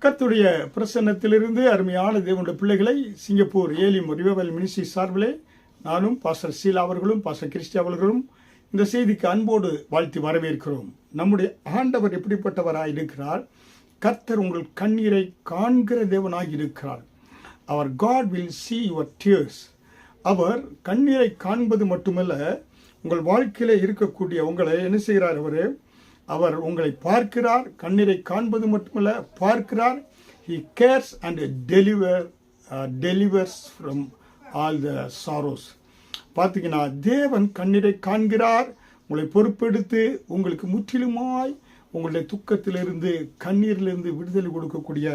கர்த்தருடைய பிரசன்னத்திலிருந்து அருமையான தேவனுடைய பிள்ளைகளை சிங்கப்பூர் ஏலிம் ரிவைவல் மினிஸ்ட்ரி சார்பிலே நானும் பாஸ்டர் சீலா அவர்களும் பாஸ்டர் கிறிஸ்டி அவர்களும் இந்த செய்திக்கு அன்போடு வாழ்த்தி வரவேற்கிறோம். நம்முடைய ஆண்டவர் எப்படிப்பட்டவராய் இருக்கிறார்? கர்த்தர் உங்கள் கண்ணீரை காண்கிற தேவனாய் இருக்கிறார். அவர் God will see your tears. அவர் கண்ணீரை காண்பது மட்டுமல்ல, உங்கள் வாழ்க்கையிலே இருக்கக்கூடிய உங்களை என்ன செய்கிறார்? அவர் உங்களை பார்க்கிறார். கண்ணீரை காண்பது மட்டுமல்ல, பார்க்கிறார். He cares and delivers from all the sorrows. பார்த்தீங்கன்னா, தேவன் கண்ணீரை காண்கிறார். உங்களை பொறுப்பெடுத்து உங்களுக்கு முற்றிலுமாய் உங்களுடைய துக்கத்திலிருந்து கண்ணீரிலிருந்து விடுதலை கொடுக்கக்கூடிய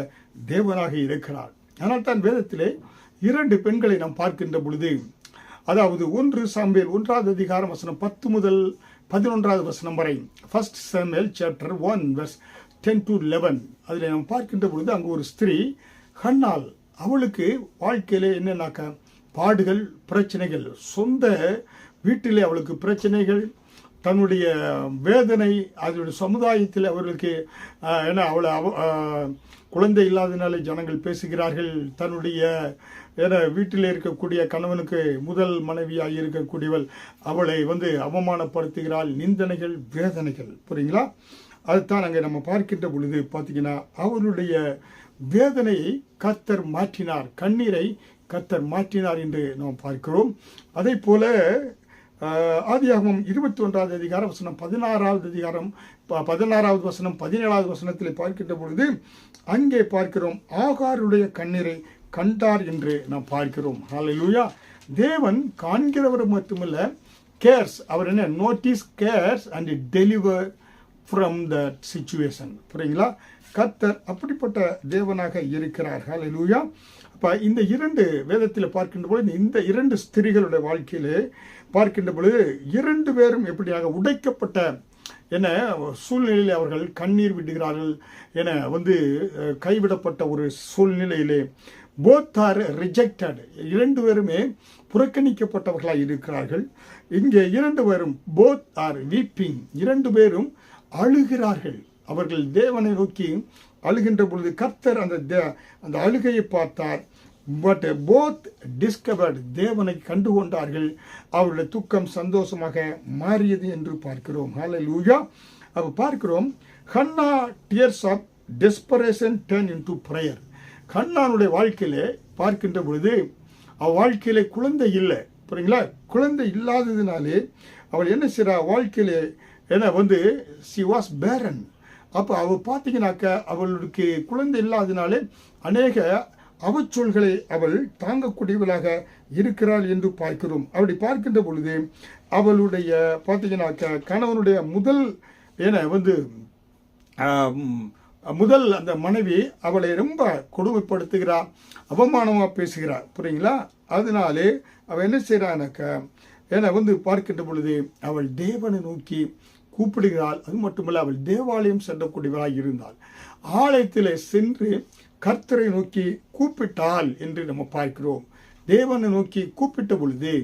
தேவனாக இருக்கிறார். ஆனால் தான் வேதத்திலே 2 பெண்களை நாம் பார்க்கின்ற பொழுது, அதாவது 1 சாமுவேல் 1 அதிகாரம் வசனம் 10 முதல் 11 வசனம் வரை, 1 சாமுவேல் சாப்டர் 1 verse 10 to 11, அதில் நாம் பார்க்கின்ற பொழுது அங்கு ஒரு ஸ்திரீ ஹன்னாள், அவளுக்கு வாழ்க்கையிலே என்னன்னாக்கா பாடுகள், பிரச்சனைகள், சொந்த வீட்டிலே அவளுக்கு பிரச்சனைகள், தன்னுடைய வேதனை, அதனுடைய சமுதாயத்தில் அவர்களுக்கு அவளை குழந்தை இல்லாதனாலே ஜனங்கள் பேசுகிறார்கள். தன்னுடைய வீட்டில் இருக்கக்கூடிய கணவனுக்கு முதல் மனைவியாக இருக்கக்கூடியவள் அவளை அவமானப்படுத்துகிறாள். நிந்தனைகள், வேதனைகள், புரியுங்களா? அதுதான் அங்கே நம்ம பார்க்கின்ற பொழுது பார்த்தீங்கன்னா, அவருடைய வேதனையை கர்த்தர் மாற்றினார், கண்ணீரை கர்த்தர் மாற்றினார் என்று நாம் பார்க்கிறோம். அதே போல ஆதியாகமம் 21 அதிகாரம் வசனம் 16 அதிகாரம் 16 வசனம் 17 வசனத்தில் பார்க்கின்ற பொழுது அங்கே பார்க்கிறோம், ஆகாருடைய கண்ணீரை கண்டார் என்று நாம் பார்க்கிறோம். ஹல்லேலூயா! தேவன் காண்கிறவர் மட்டுமல்ல, கேர்ஸ், அவர் என்ன notice, CARES and deliver from the situation. புரியுங்களா? கர்த்தர் அப்படிப்பட்ட தேவனாக இருக்கிறார். ஹல்லேலூயா! அப்போ இந்த 2 வேதத்தில் பார்க்கின்ற பொழுது, இந்த 2 ஸ்திரீகளுடைய வாழ்க்கையிலே பார்க்கின்ற பொழுது 2 பேரும் எப்படியாக உடைக்கப்பட்ட சூழ்நிலையில் அவர்கள் கண்ணீர் விடுகிறார்கள் கைவிடப்பட்ட ஒரு சூழ்நிலையிலே போத் ஆர் ரிஜெக்டட், 2 பேருமே புறக்கணிக்கப்பட்டவர்களாக இருக்கிறார்கள். இங்கே 2 பேரும் போத் ஆர் வீப்பிங், 2 பேரும் அழுகிறார்கள். அவர்கள் தேவனை நோக்கி அழுகின்ற பொழுது கர்த்தர் அந்த அழுகையை பார்த்தார். பட் போத் டிஸ்கவர்ட், தேவனை கண்டுகொண்டார்கள். அவருடைய துக்கம் சந்தோஷமாக மாறியது என்று பார்க்கிறோம். ஹல்லேலூயா! அப்போ பார்க்கிறோம், Hannah tears of desperation turn into prayer. ஹன்னானுடைய வாழ்க்கையிலே பார்க்கின்ற பொழுது வாழ்க்கையிலே குழந்தை இல்லை, புரியுங்களா? குழந்தை இல்லாததினாலே அவள் என்ன செய்கிறா? வாழ்க்கையிலே she was barren. அப்போ அவள் பார்த்தீங்கன்னாக்கா அவளுக்கு குழந்தை இல்லாததினாலே அநேக அவச்சொல்களை அவள் தாங்கக்கூடியவளாக இருக்கிறாள் என்று பார்க்கிறோம். அப்படி பார்க்கின்ற பொழுது அவளுடைய பார்த்தீங்கன்னாக்கா கணவனுடைய முதல் அந்த மனைவி அவளை ரொம்ப கொடுமைப்படுத்துகிறாள், அவமானமாக பேசுகிறாள், புரியுங்களா? அதனாலே அவள் என்ன செய்கிறானாக்கா பார்க்கின்ற பொழுது அவள் தேவனை நோக்கி கூப்பிடுகிறாள். அது மட்டுமல்ல, அவள் தேவாலயம் சென்றக்கூடியவளாக இருந்தாள். ஆலயத்தில் சென்று கர்த்தரை நோக்கி கூப்பிட்டாள் என்று நம்ம பார்க்கிறோம். தேவனை நோக்கி கூப்பிட்ட பொழுது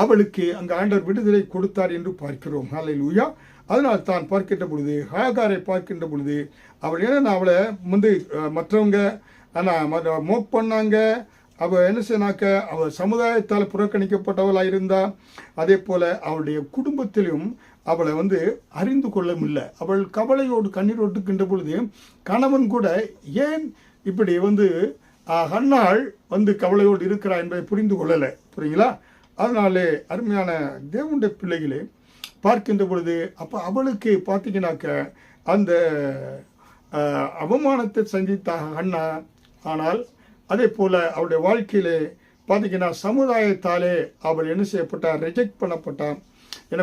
அவளுக்கு அங்கு ஆண்டவர் விடுதலை கொடுத்தார் என்று பார்க்கிறோம். ஹல்லேலூயா! அதனால் தான் பார்க்கின்ற பொழுது ஹாகாரை பார்க்கின்ற பொழுது அவள் அவளை மற்றவங்க மோக் பண்ணாங்க. அவள் என்ன செய்யனாக்க அவள் சமுதாயத்தால் புறக்கணிக்கப்பட்டவளாக இருந்தா. அதே போல அவளுடைய குடும்பத்திலும் அவளை அறிந்து கொள்ளவில்லை. அவள் கவலையோடு கண்ணீரோட்டுக்கின்ற பொழுது கணவன் கூட ஏன் இப்படி ஹன்னாள் கவலையோடு இருக்கிறா என்பதை புரிந்து கொள்ளலை, புரியுங்களா? அதனாலே அருமையான தேவனுடைய பிள்ளைகளே பார்க்கின்ற பொழுது அப்போ அவளுக்கு பார்த்தீங்கன்னாக்க அந்த அவமானத்தை சந்தித்தாக ஹன்னா. ஆனால் அதே போல் அவளுடைய வாழ்க்கையிலே பார்த்தீங்கன்னா சமுதாயத்தாலே அவள் என்ன செய்யப்பட்டாள்? ரிஜெக்ட் பண்ணப்பட்டாள்.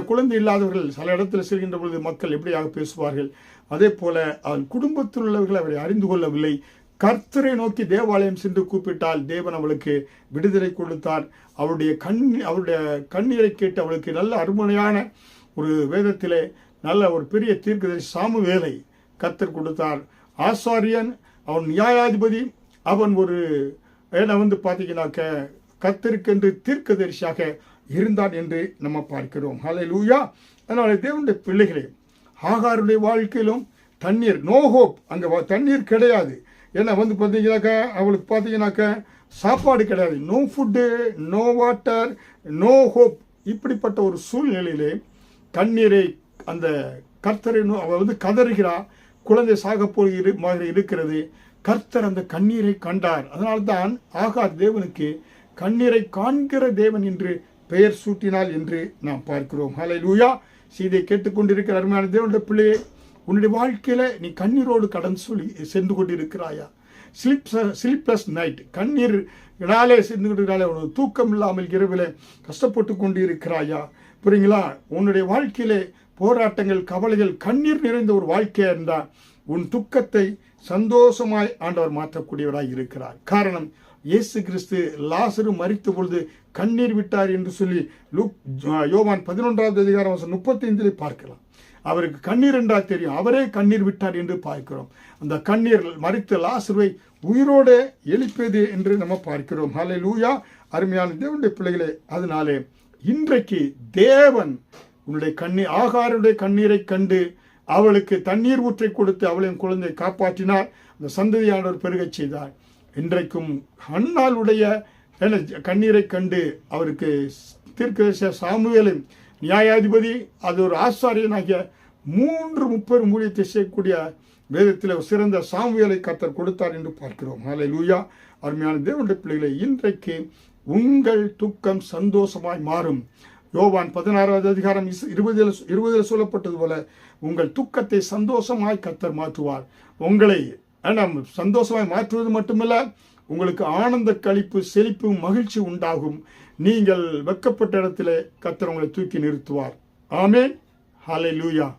குழந்தை இல்லாதவர்கள் சில இடத்துல செல்கின்ற பொழுது மக்கள் எப்படியாக பேசுவார்கள். அதே போல அவள் குடும்பத்தில் உள்ளவர்கள் அவரை அறிந்து கொள்ளவில்லை. கர்த்தரை நோக்கி தேவாலயம் சென்று கூப்பிட்டால் தேவன் அவளுக்கு விடுதலை கொடுத்தார். அவளுடைய கண்ணீரை கேட்டு அவளுக்கு நல்ல அருமையான ஒரு வேதத்திலே நல்ல ஒரு பெரிய தீர்க்கதரிசி சாமுவேலை கர்த்தர் கொடுத்தார். ஆசாரியன், அவன் நியாயாதிபதி, அவன் ஒரு பார்த்தீங்கன்னாக்க கர்த்தருக்கென்று தீர்க்கதரிசியாக இருந்தான் என்று நம்ம பார்க்கிறோம். ஹல்லேலூயா! அதனால தேவனுடைய பிள்ளைகளே, ஆகாருடைய வாழ்க்கையிலும் தண்ணீர், நோ ஹோப், அங்கே தண்ணீர் கிடையாது. ஏன்னா வந்து பார்த்தீங்கன்னாக்கா அவளுக்கு பார்த்தீங்கன்னாக்கா சாப்பாடு கிடையாது, no food, no water, no hope. இப்படிப்பட்ட ஒரு சூழ்நிலையிலே கண்ணீரை அந்த கர்த்தரை அவள் வந்து கதறுகிறா, குழந்தை சாக போய் இருக்கிறது. கர்த்தர் அந்த கண்ணீரை கண்டார். அதனால்தான் ஆகார் தேவனுக்கு கண்ணீரை காண்கிற தேவன் என்று பெயர் சூட்டினாள் என்று நாம் பார்க்கிறோம். ஹல்லேலூயா. இதை கேட்டுக்கொண்டிருக்கிற அருமையான தேவனுடைய பிள்ளையே, உன்னுடைய வாழ்க்கையில நீ கண்ணீரோடு கடந்து சொல்லி சென்று கொண்டிருக்கிறாயா? ஸ்லீப்லெஸ் நைட், கண்ணீர் இடாலே சென்று கொண்டிருக்கிறாயா? உனக்கு தூக்கம் இல்லாமல் இரவில் கஷ்டப்பட்டு கொண்டு இருக்கிறாயா? புரியுங்களா? உன்னுடைய வாழ்க்கையிலே போராட்டங்கள், கவலைகள், கண்ணீர் நிறைந்த ஒரு வாழ்க்கையா இருந்தால் உன் துக்கத்தை சந்தோஷமாய் ஆண்டவர் மாற்றக்கூடியவராய் இருக்கிறார். காரணம், இயேசு கிறிஸ்து லாசரு மரித்த பொழுது கண்ணீர் விட்டார் என்று சொல்லி யோவான் 11வது அதிகாரம் 35 பார்க்கலாம். அவருக்கு கண்ணீர் என்றால் தெரியும், அவரே கண்ணீர் விட்டார் என்று பார்க்கிறோம். அந்த கண்ணீர் மரித்த லாசருவை உயிரோடு எழுப்பியது என்று நம்ம பார்க்கிறோம். ஹல்லேலூயா. அருமையான தேவனுடைய பிள்ளைகளே, அதனாலே இன்றைக்கு தேவன் உன்னுடைய ஆகாருடைய கண்ணீரை கண்டு அவளுக்கு தண்ணீர் ஊற்றை கொடுத்து அவளையும் குழந்தை காப்பாற்றினார். அந்த சந்ததியானவர் பெருகச் செய்தார். இன்றைக்கும் அன்னாளுடைய கண்ணீரை கண்டு அவருக்கு தீர்க்கதரிசி சாமுவேலின் நியாயாதிபதி, அது ஒரு ஆசாரியனாகிய 3 முப்பெரும் ஊழியத்தை செய்யக்கூடிய வேதத்தில் சிறந்த சாமுவேலை கர்த்தர் கொடுத்தார் என்று பார்க்கிறோம். ஹல்லேலூயா. அருமையான தேவனுடைய பிள்ளைகளை, இன்றைக்கு உங்கள் துக்கம் சந்தோஷமாய் மாறும். யோவான் 16வது அதிகாரம் 20 சொல்லப்பட்டது போல உங்கள் துக்கத்தை சந்தோஷமாய் கர்த்தர் மாற்றுவார். உங்களை சந்தோஷமாய் மாற்றுவது மட்டுமல்ல, உங்களுக்கு ஆனந்த களிப்பு, செழிப்பு, மகிழ்ச்சி உண்டாகும். நீங்கள் வெட்கப்பட்ட இடத்திலே கர்த்தர் உங்களை தூக்கி நிறுத்துவார். ஆமென். ஹல்லேலூயா.